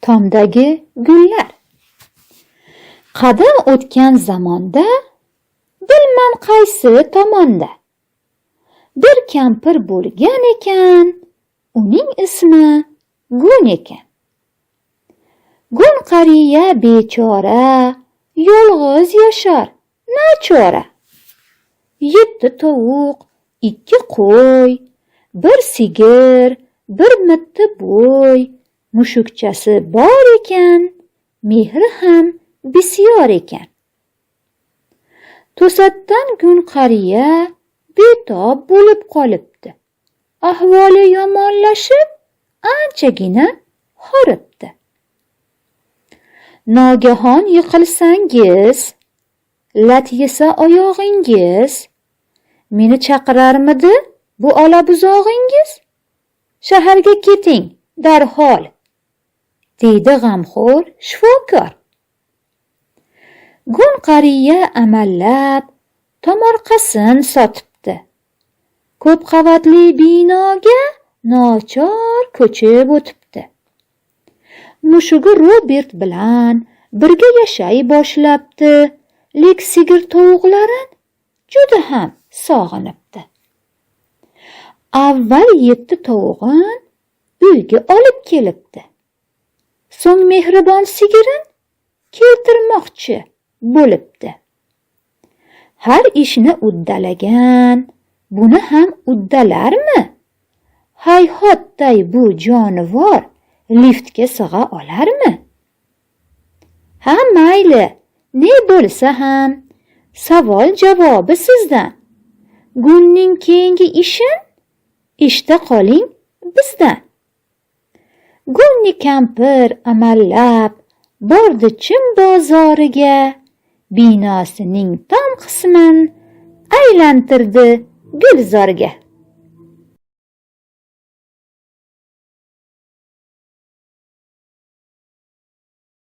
Tomdagi gullar. Qadim o'tgan zamonda, bilmam qaysi tomonda, bir kampir bo'lgan ekan, uning ismi Gun ekan. Gun qariya bechora, yolg'iz yashar, nachora. 7 tovuq, 2 qo'y, 1 sigir, 1 mitti bo'y, mushukchasi bor ekan, mehri ham bisyor ekan. To'satdan Gun qariya betob bo'lib qolibdi. Ahvoli yomonlashib, anchagina horibdi. Nogahon yiqilsangiz, lat yesa oyog'ingiz, meni chaqirarmidi bu olabuzog'ingiz? Shaharga keting darhol, deydi g'amxo'r shifokor. Gun qariya amallab tomorqasin sotibdi. Ko'p qavatli binoga nochor ko'chib o'tibdi. Mushugi Robert bilan birga yashay boshlabdi, lek sigir tovuqlarin juda ham sog'inibdi. Avval 7 tovug'in uyga olib kelibdi. So'ng mehribon sigirin keltirmoqchi bo'libdi. Har ishni uddalagan, buni ham uddalarmi? Hayhotday bu jonivor liftga sig'a olarmi? Ha mayli, ne bo'lsa ham, savol javobi sizdan. Gunning keyingi ishin eshita qoling bizdan. Gunni kampir amallab bordi Chim bozoriga, binosining tom qismin aylantirdi gulzorga.